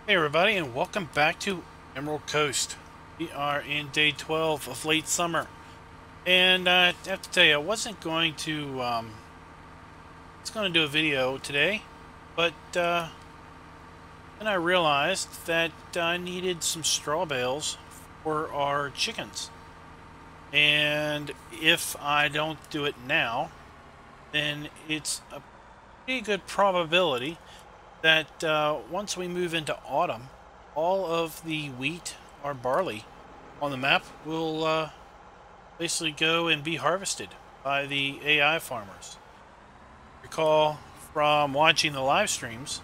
Hey everybody, and welcome back to Emerald Coast. We are in day 12 of late summer, and I have to tell you, I was going to do a video today, but then I realized that I needed some straw bales for our chickens, and if I don't do it now, then it's a pretty good probability that once we move into autumn, all of the wheat or barley on the map will basically go and be harvested by the AI farmers. Recall from watching the live streams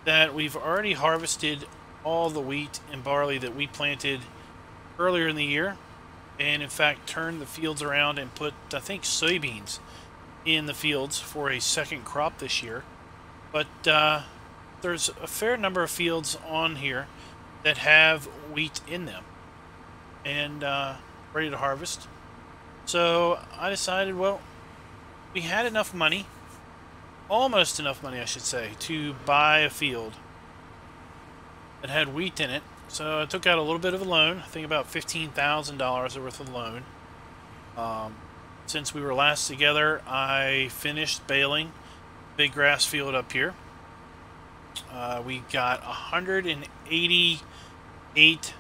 that we've already harvested all the wheat and barley that we planted earlier in the year, and in fact turned the fields around and put, I think, soybeans in the fields for a second crop this year. But there's a fair number of fields on here that have wheat in them and ready to harvest. So I decided, well, we had enough money, almost enough money I should say, to buy a field that had wheat in it. So I took out a little bit of a loan, I think about $15,000 worth of loan. Since we were last together, I finished baling big grass field up here. We got 188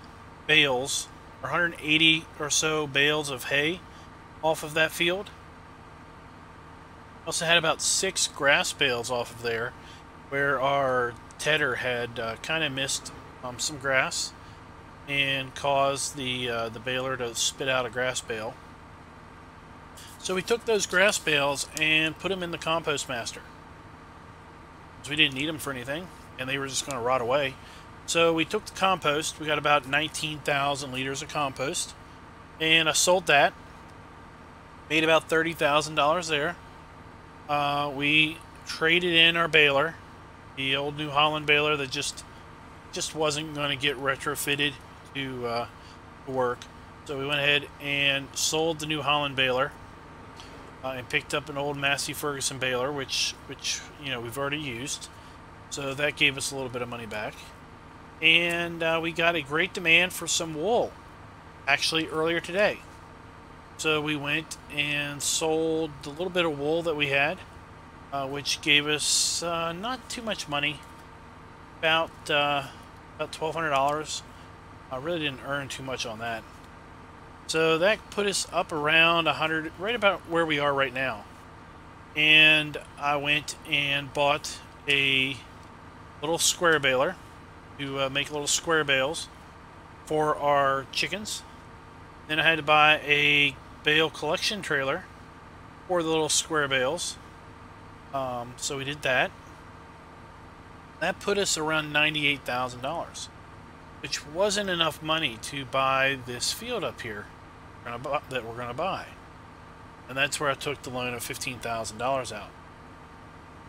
bales, or 180 or so bales of hay off of that field. Also had about 6 grass bales off of there, where our tedder had kind of missed some grass and caused the baler to spit out a grass bale. So we took those grass bales and put them in the compost master. We didn't need them for anything, and they were just going to rot away. So we took the compost. We got about 19,000 liters of compost, and I sold that. Made about $30,000 there. We traded in our baler, the old New Holland baler that just wasn't going to get retrofitted to work. So we went ahead and sold the New Holland baler. And picked up an old Massey Ferguson baler, which you know we've already used, so that gave us a little bit of money back. And we got a great demand for some wool, actually earlier today. So we went and sold the little bit of wool that we had, which gave us not too much money, about $1,200. I really didn't earn too much on that. So that put us up around 100, right about where we are right now. And I went and bought a little square baler to make little square bales for our chickens. Then I had to buy a bale collection trailer for the little square bales. So we did that. That put us around $98,000, which wasn't enough money to buy this field up here that we're going to buy. And that's where I took the loan of $15,000 out.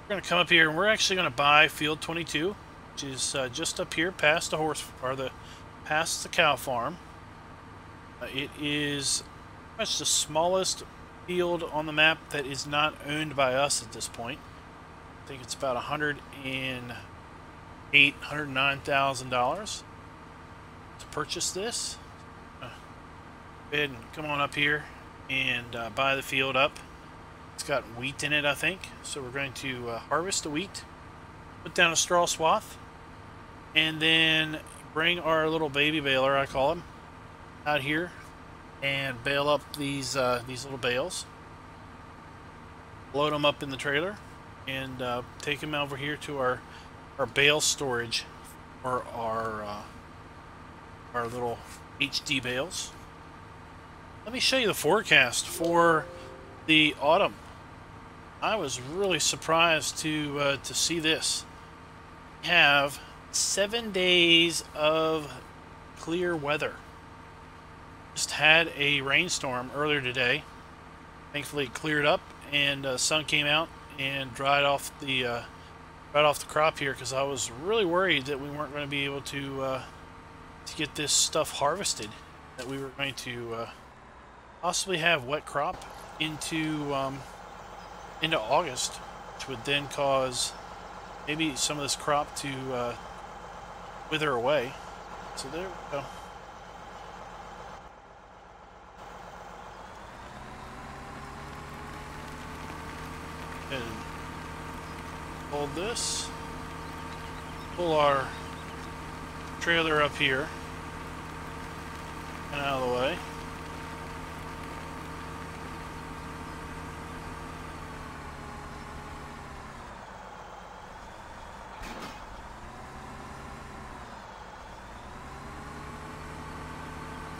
We're going to come up here and we're actually going to buy field 22, which is just up here past past the cow farm. It is pretty much the smallest field on the map that is not owned by us at this point. I think it's about $109,000 to purchase this. Go ahead and come on up here and buy the field up. It's got wheat in it, I think. So we're going to harvest the wheat, put down a straw swath, and then bring our little baby baler, I call him, out here and bale up these little bales. Load them up in the trailer and take them over here to our bale storage for our little HD bales. Let me show you the forecast for the autumn. I was really surprised to see this. We have 7 days of clear weather. Just had a rainstorm earlier today. Thankfully, it cleared up and the sun came out and dried off the crop here, because I was really worried that we weren't going to be able to get this stuff harvested. That we were going to possibly have wet crop into August, which would then cause maybe some of this crop to wither away. So there we go. And hold this. Pull our trailer up here and out of the way.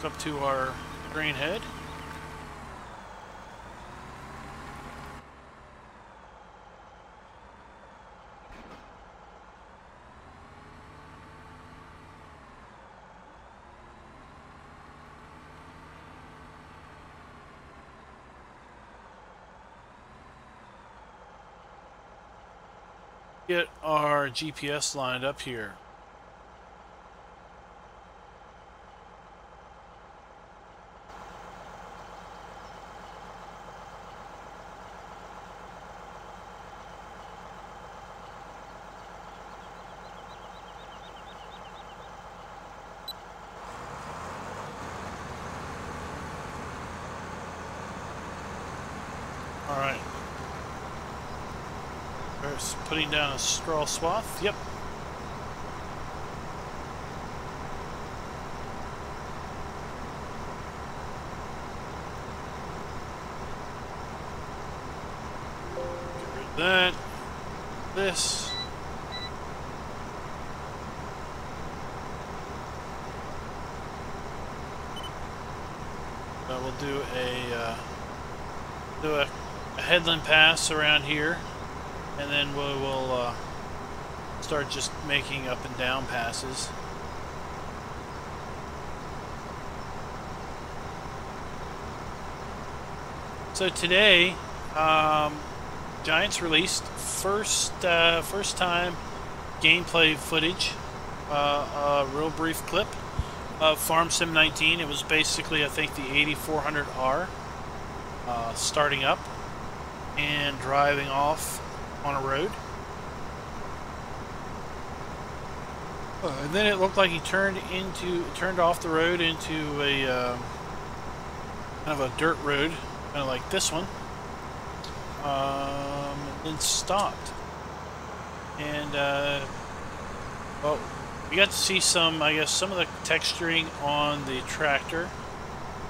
Up to our grain head. Get our GPS lined up here. All right. First, putting down a straw swath. Yep. Get rid of that. This. We'll do a headland pass around here, and then we will start just making up and down passes. So today, Giants released first time gameplay footage, a real brief clip of FS17. It was basically, I think, the 8400R starting up and driving off on a road. And then it looked like he turned off the road into a kind of a dirt road, kind of like this one, and then stopped. And well, we got to see some, I guess, some of the texturing on the tractor,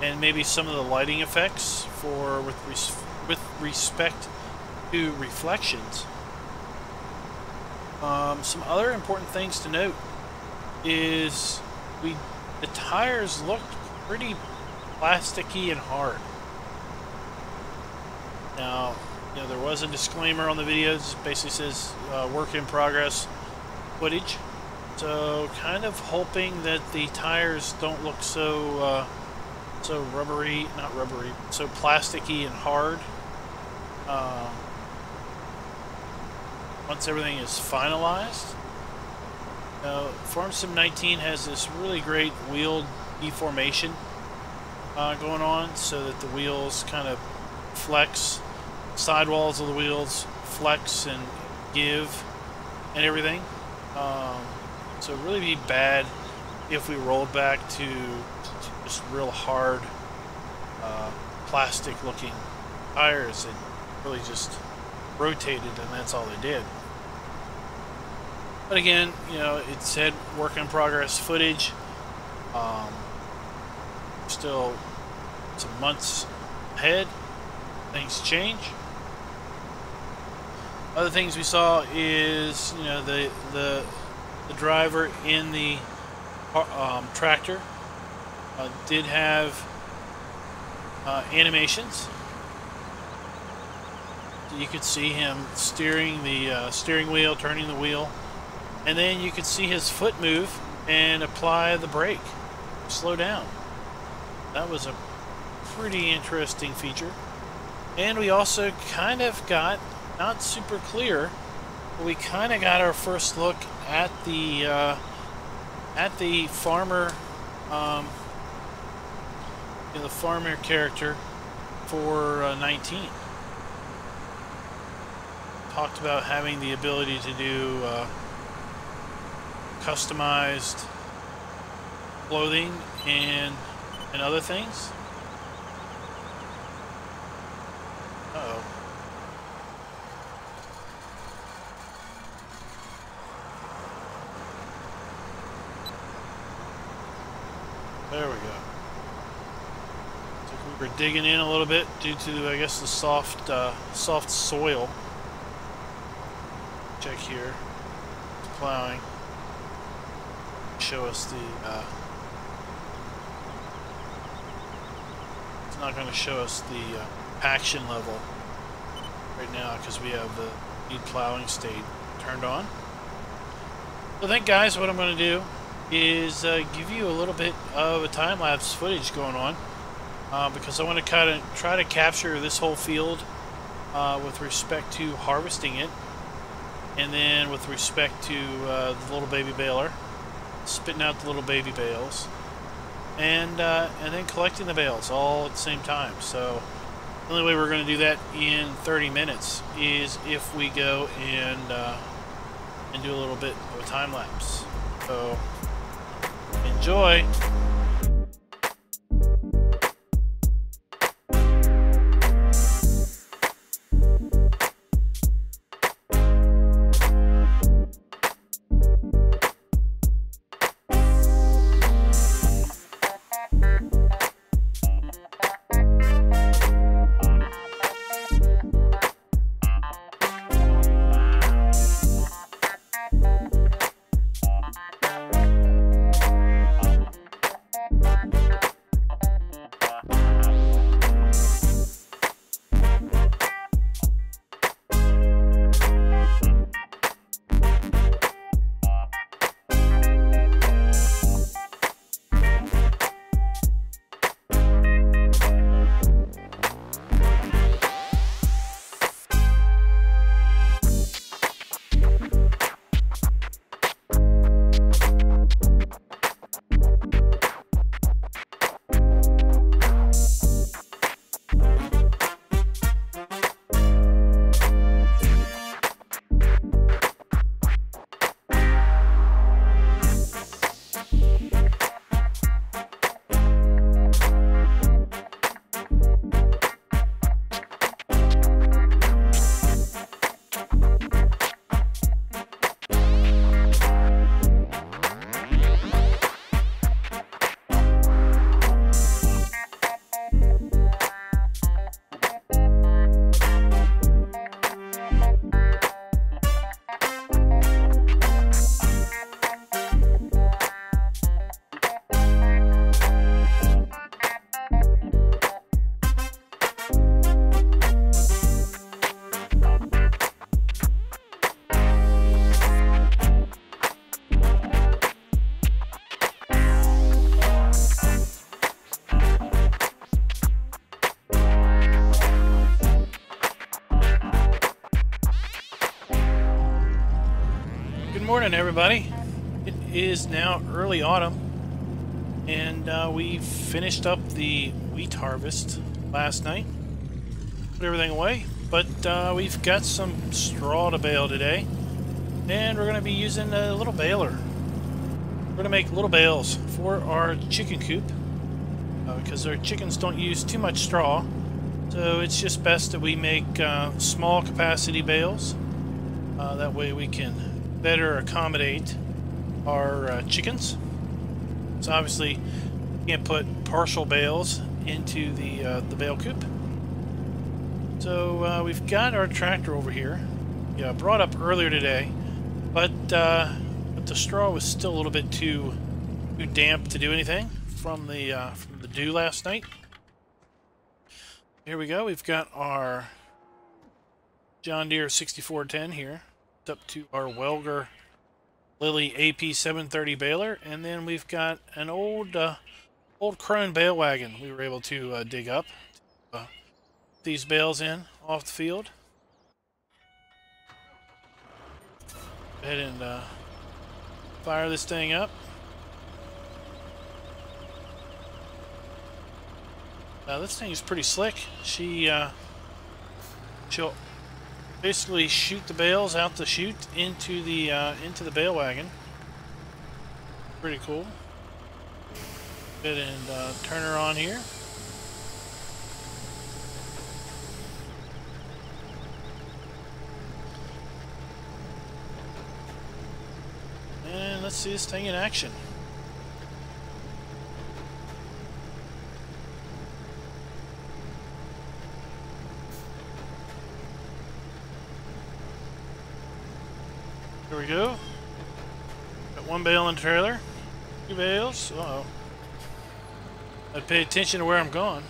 and maybe some of the lighting effects with respect to reflections. Some other important things to note is the tires looked pretty plasticky and hard. Now, you know, there was a disclaimer on the videos. It basically says work in progress footage. So kind of hoping that the tires don't look so so rubbery, not rubbery, so plasticky and hard. Once everything is finalized. Now, FS17 has this really great wheel deformation going on, so that the wheels kind of flex, sidewalls of the wheels flex and give and everything. So it would really be bad if we rolled back to just real hard plastic looking tires and really just rotated, and that's all they did. But again, you know, it said work in progress footage. Still some months ahead. Things change. Other things we saw is, you know, the driver in the tractor did have animations. You could see him steering the steering wheel, turning the wheel, and then you could see his foot move and apply the brake, slow down. That was a pretty interesting feature. And we also kind of got, not super clear, but we kind of got our first look at the farmer, the farmer character for 19. Talked about having the ability to do customized clothing and other things. Uh-oh. There we go. So we were digging in a little bit due to, I guess, the soft soil. Check here. Plowing. Show us the. It's not going to show us the action level right now because we have the speed plowing state turned on. So, I think, guys, what I'm going to do is give you a little bit of a time-lapse footage going on because I want to kind of try to capture this whole field with respect to harvesting it, and then with respect to the little baby baler, spitting out the little baby bales, and then collecting the bales all at the same time. So the only way we're going to do that in 30 minutes is if we go and do a little bit of a time-lapse. So enjoy. Morning, everybody. It is now early autumn, and we finished up the wheat harvest last night. Put everything away, but we've got some straw to bale today, and we're going to be using a little baler. We're going to make little bales for our chicken coop because our chickens don't use too much straw, so it's just best that we make small capacity bales. That way we can better accommodate our chickens. So obviously you can't put partial bales into the bale coop. So we've got our tractor over here. Yeah, brought up earlier today, but the straw was still a little bit too damp to do anything from the dew last night. Here we go. We've got our John Deere 6410 here. Up to our Welger Lily AP730 baler, and then we've got an old crone bale wagon we were able to dig up to these bales in off the field. Go ahead and fire this thing up. Now this thing is pretty slick. She'll basically shoot the bales out the chute into the bale wagon, Pretty cool. Go ahead and turn her on here. And let's see this thing in action. Here we go. Got one bale in the trailer. Two bales. Uh-oh. I'd pay attention to where I'm going.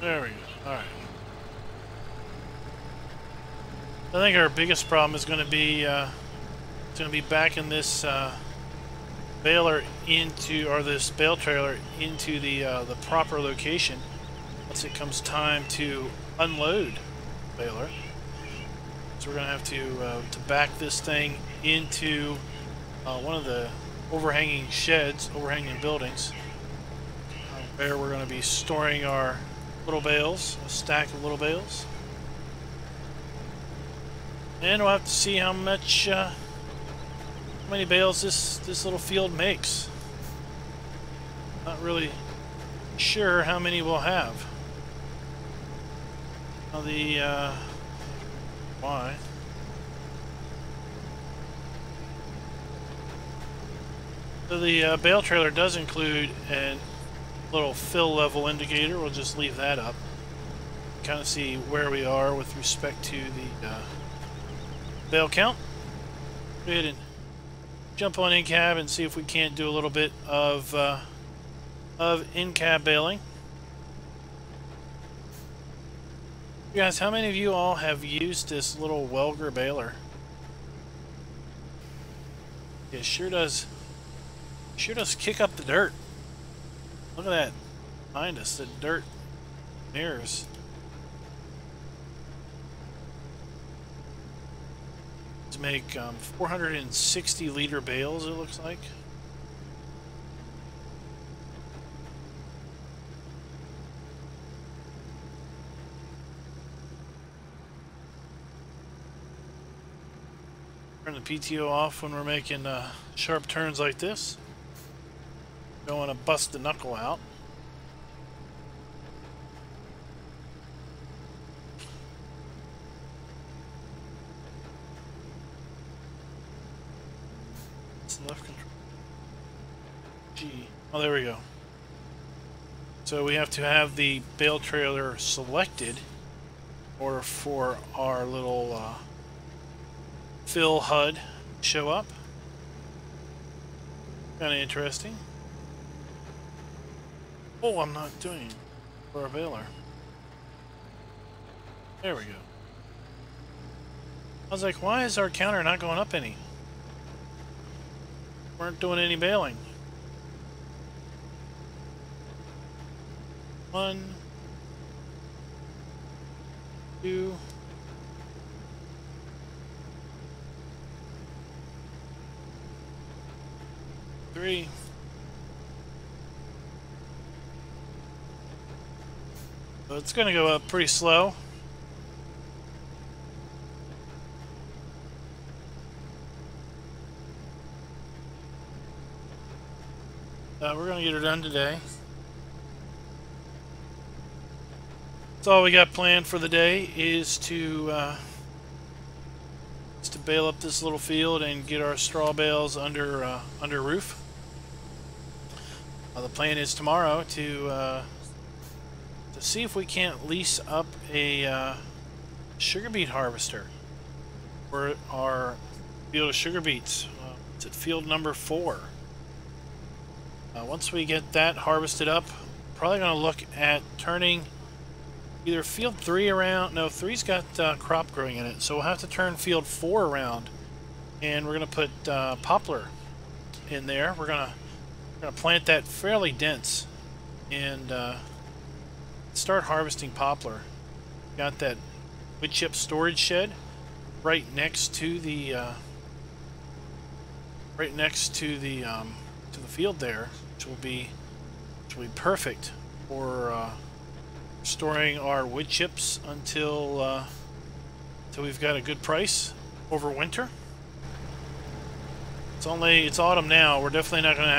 There we go. Alright. I think our biggest problem is going to be backing this baler into, or this bale trailer into the proper location once it comes time to unload the baler. So we're going to have to back this thing into one of the overhanging sheds, overhanging buildings, where we're going to be storing our little bales, a stack of little bales. And we'll have to see how much, how many bales this little field makes. Not really sure how many we'll have. Now why? So the bale trailer does include a little fill level indicator. We'll just leave that up. Kind of see where we are with respect to the bale count. Go ahead and jump on in-cab and see if we can't do a little bit of in-cab baling. You guys, how many of you all have used this little Welger baler? It sure does kick up the dirt. Look at that behind us, the dirt mirrors. To make 460 liter bales, it looks like. Turn the PTO off when we're making sharp turns like this. Don't want to bust the knuckle out. It's left control. G. Oh, there we go. So we have to have the bale trailer selected in order for our little fill HUD show up. Kind of interesting. Oh, I'm not doing it for a baler. There we go. I was like, why is our counter not going up any? Weren't doing any baling. 1, 2, 3. So it's going to go up pretty slow. We're going to get her done today. That's all we got planned for the day is to bale up this little field and get our straw bales under roof. The plan is tomorrow to see if we can't lease up a sugar beet harvester for our field of sugar beets. It's at field number 4. Once we get that harvested up, probably going to look at turning either field 3 around. No, 3's got crop growing in it, so we'll have to turn field 4 around, and we're going to put poplar in there. We're going to plant that fairly dense and start harvesting poplar. Got that wood chip storage shed right next to the field there, which will be perfect for storing our wood chips until we've got a good price over winter. It's autumn now. We're definitely not going to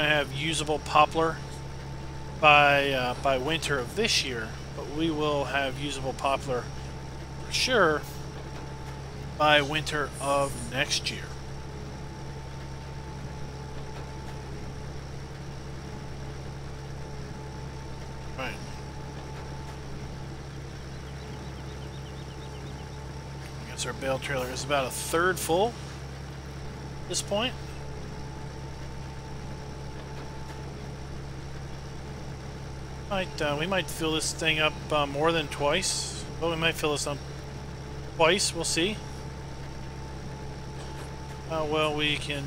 have usable poplar by winter of this year, but we will have usable poplar for sure by winter of next year. Right. I guess our bale trailer is about a third full at this point. We might fill this thing up more than twice. Well, we might fill this up twice. We'll see how well we can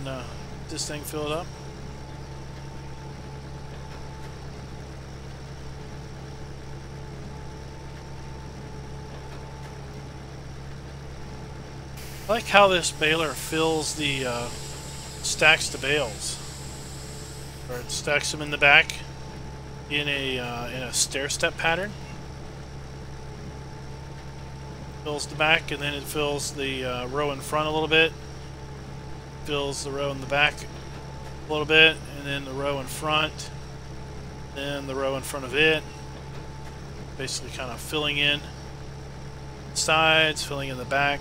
this thing fill it up. I like how this baler fills the stacks the bales, or it stacks them in the back in a stair-step pattern. Fills the back, and then it fills the row in front a little bit. Fills the row in the back a little bit, and then the row in front, then the row in front of it. Basically, kind of filling in sides, filling in the back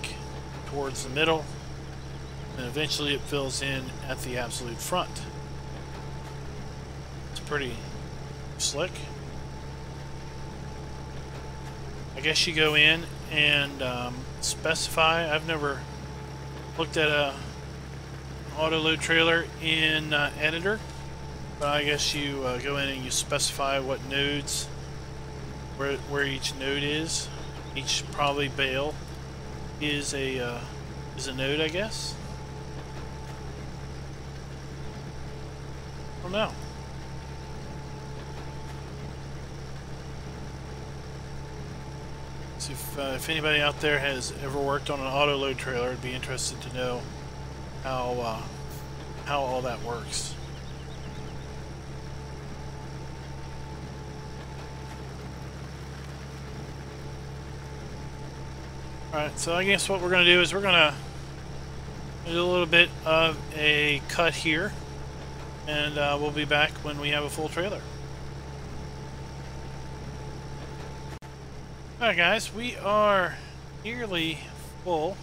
towards the middle, and eventually it fills in at the absolute front. It's pretty slick. I guess you go in and specify. I've never looked at a auto load trailer in editor, but I guess you go in and you specify what nodes, where each node is. Each probably bale is a node, I guess. I don't know. So if anybody out there has ever worked on an auto load trailer, I'd be interested to know how all that works. Alright, so I guess what we're going to do is we're going to do a little bit of a cut here, and we'll be back when we have a full trailer. Alright guys, we are nearly full,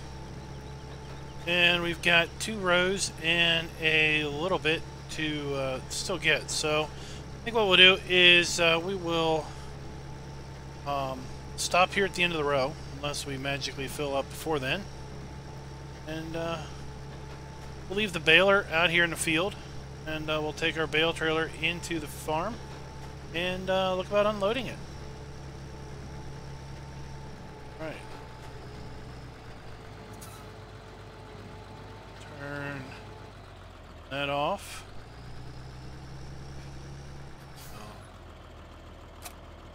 and we've got 2 rows and a little bit to still get. So I think what we'll do is we will stop here at the end of the row, unless we magically fill up before then, and we'll leave the baler out here in the field, and we'll take our bale trailer into the farm and look about unloading it. Right. Turn that off.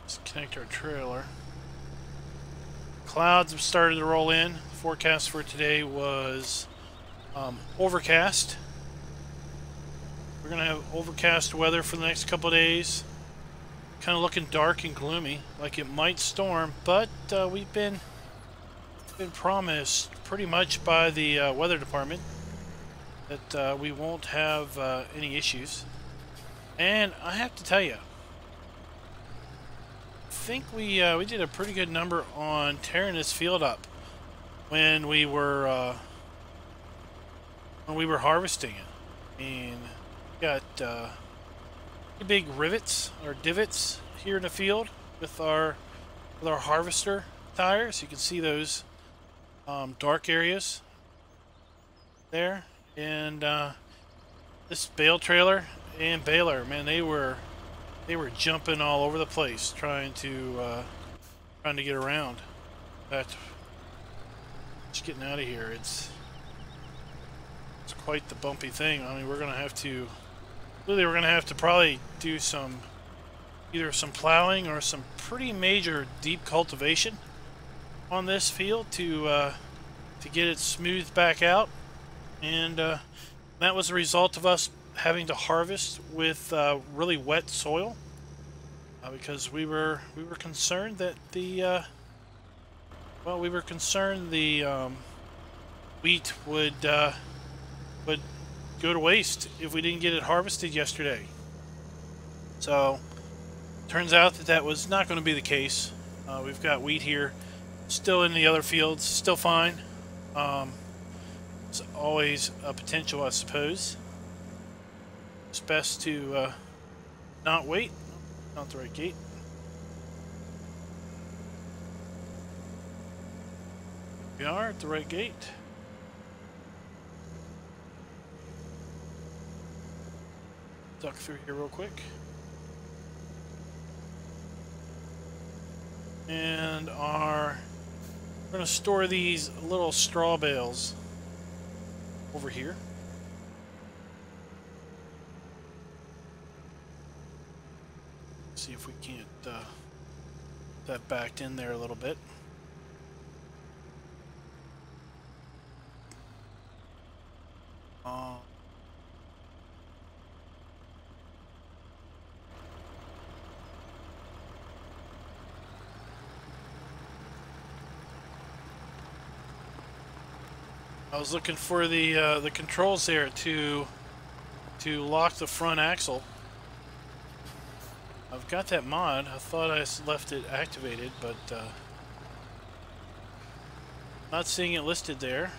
Disconnect our trailer. Clouds have started to roll in. The forecast for today was overcast. We're going to have overcast weather for the next couple of days. Kind of looking dark and gloomy, like it might storm, but we've been promised pretty much by the weather department that we won't have any issues. And I have to tell you, I think we did a pretty good number on tearing this field up when we were harvesting it. I mean, we got big rivets or divots here in the field with our harvester tires. You can see those dark areas there, and this bale trailer and baler, man, they were jumping all over the place trying to get around. But just getting out of here, it's quite the bumpy thing. I mean, we're gonna have to probably do either some plowing or some pretty major deep cultivation on this field to get it smoothed back out, and that was the result of us having to harvest with really wet soil, because we were concerned that the Well, we were concerned the wheat would go to waste if we didn't get it harvested yesterday. So, turns out that that was not going to be the case. We've got wheat here, still in the other fields, still fine. It's always a potential, I suppose. It's best to not wait. Not the right gate. We are at the right gate. Duck through here real quick. And we're going to store these little straw bales over here. See if we can't that backed in there a little bit. I was looking for the controls there to lock the front axle. I've got that mod. I thought I left it activated, but not seeing it listed there.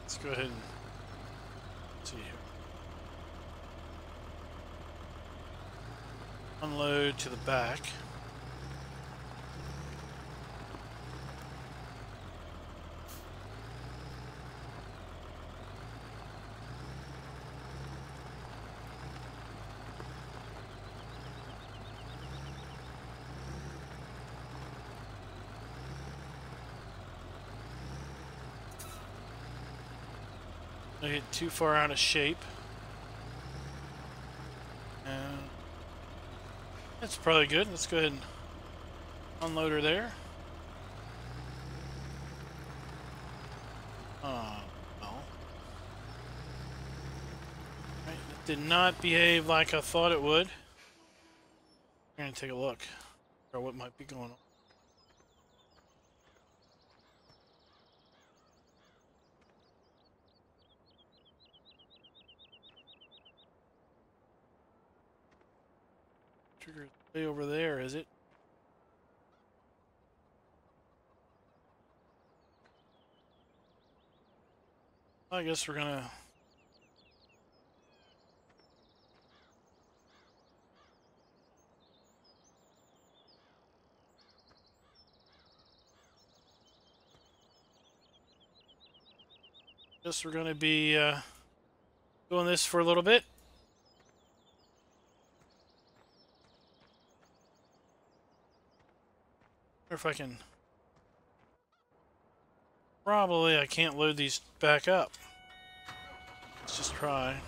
Let's go ahead and see here. Unload to the back. Don't get too far out of shape. And that's probably good. Let's go ahead and unload her there. Oh, no. Right, it did not behave like I thought it would. We're going to take a look at what might be going on. Trigger way over there, is it? I guess we're gonna be doing this for a little bit. Or if I can. Probably I can't load these back up. Let's just try.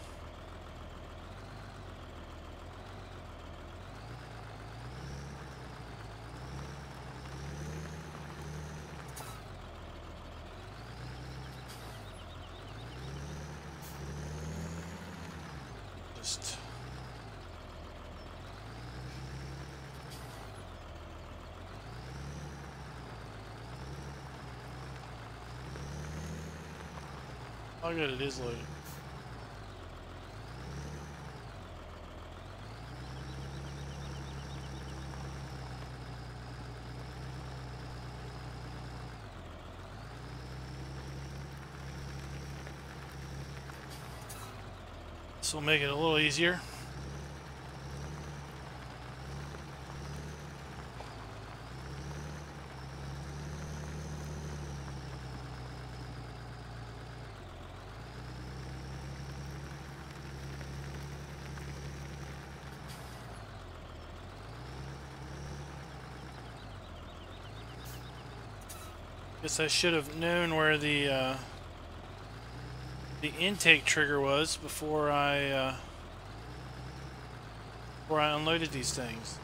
Just oh good, it is loaded. This will make it a little easier. Guess I should have known where the intake trigger was before I unloaded these things.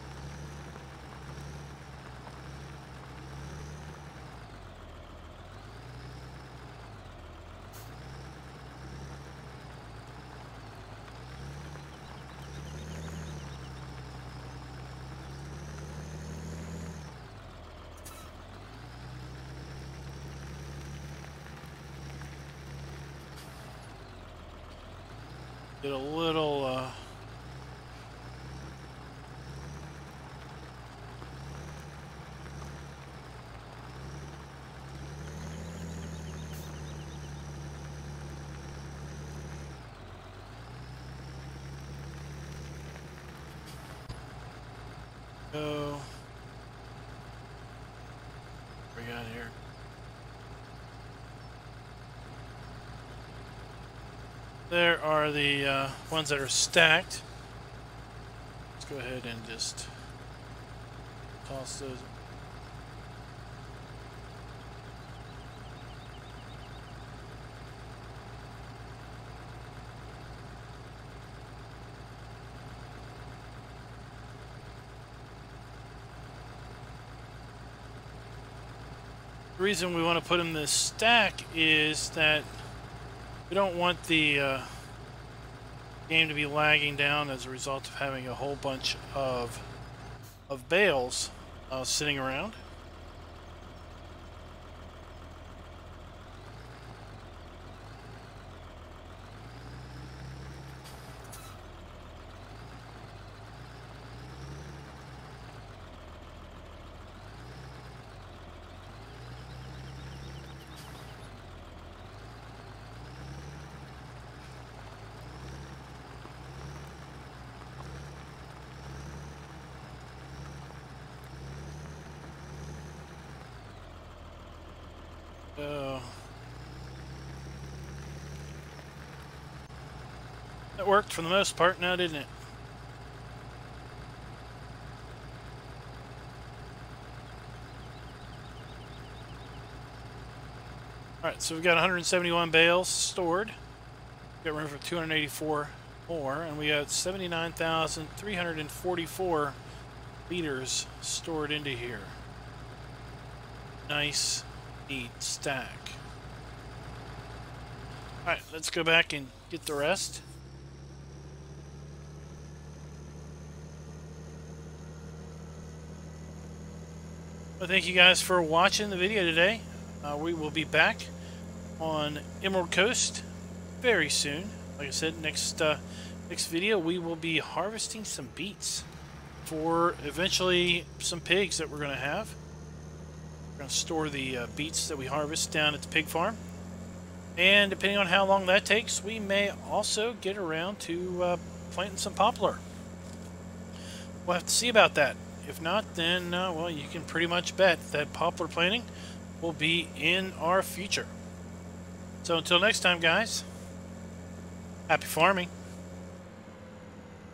Get a little go. What we got here? There are the ones that are stacked. Let's go ahead and just toss those. The reason we want to put them in this stack is that we don't want the game to be lagging down as a result of having a whole bunch of bales sitting around. That worked for the most part now, didn't it? Alright, so we've got 171 bales stored. We've got room for 284 more, and we got 79,344 liters stored into here. Nice, neat stack. Alright, let's go back and get the rest. Well, thank you guys for watching the video today. We will be back on Emerald Coast very soon. Like I said, next video we will be harvesting some beets for eventually some pigs that we're going to have. We're going to store the beets that we harvest down at the pig farm. And depending on how long that takes, we may also get around to planting some poplar. We'll have to see about that. If not, then, well, you can pretty much bet that poplar planting will be in our future. So until next time, guys, happy farming.